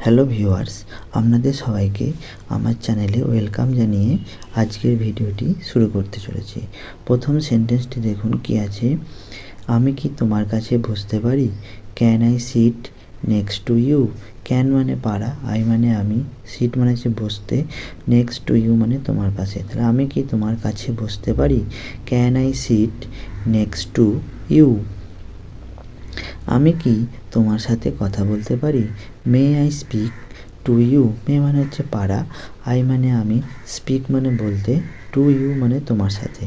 Hello viewers, আপনাদের সবাইকে আমার চ্যানেলে ওয়েলকাম জানিয়ে আজকের ভিডিওটি শুরু করতে চলেছি। প্রথম সেন্টেন্সটি দেখুন কি আছে। আমি কি তোমার কাছে বসতে পারি? Can I sit next to you? Can মানে পারা, আই মানে আমি, সিট মানে হচ্ছে বসতে, নেক্সট টু ইউ মানে তোমার পাশে। তাহলে আমি কি তোমার কাছে বসতে পারি? Can I sit next to you? আমি কি তোমার সাথে কথা বলতে পারি? May I speak to you? May মানে হচ্ছে পারা, আই মানে আমি, স্পিক মানে বলতে, টু ইউ মানে তোমার সাথে।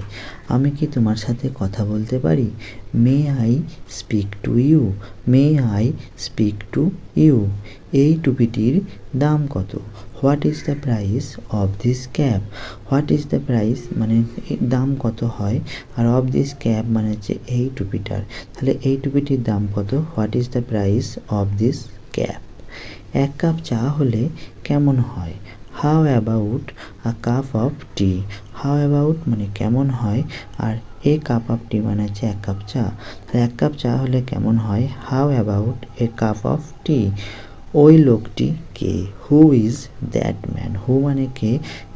আমি কি তোমার সাথে কথা বলতে পারি? May I speak to you? May I speak to you? এই টুপিটির দাম কত? What is the price of this cap? What is the price মানে দাম কত হয়, আর অফ দিস ক্যাপ মানে হচ্ছে এই টুপিটার। তাহলে এই টুপিটির দাম কত? What is the price of this cap? এক কাপ চা হলে কেমন হয়? How about a cup of T? How about মানে কেমন হয়, আর এ কাপ অফ টি মানে হচ্ছে এক কাপ চা। তাহলে এক কাপ চা হলে কেমন হয়? How about a cup of tea? ওই লোকটি কে? Who is that man? Who মানে কে,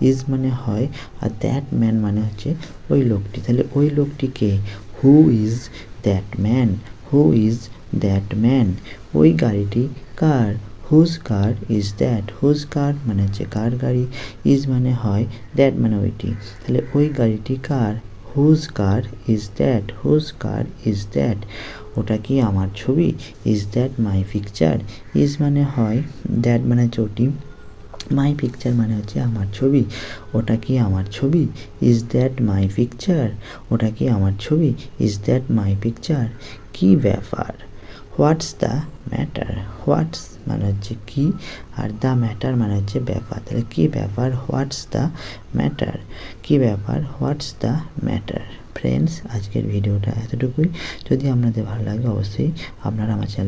ইজ মানে হয়, আর দ্যাট ম্যান মানে হচ্ছে ওই লোকটি। তাহলে ওই লোকটি কে? Who is that man? Who is that man? ওই গাড়িটি কার? Whose car is that? Whose car মানে হচ্ছে কার গাড়ি, ইজ মানে হয়, দ্যাট মানে ওইটি। তাহলে ওই গাড়িটি কার? Whose car is that? Whose car is that? ওটা কি আমার ছবি? Is that my picture? Is মানে হয়, দ্যাট মানে হচ্ছে ওটি, মাই পিকচার মানে হচ্ছে আমার ছবি। ওটা কি আমার ছবি? Is that my picture? ওটা কি আমার ছবি? Is that my picture? কি ব্যাপার? What's the matter? হোয়াটস মানে হচ্ছে কি, আর দ্য ম্যাটার মানে হচ্ছে ব্যাপার। তাহলে কি ব্যাপার? What's the matter? কি ব্যাপার? What's the matter? ফ্রেন্ডস, আজকের ভিডিওটা এতটুকুই। যদি আপনাদের ভালো লাগে অবশ্যই আপনারা আমার চ্যানেল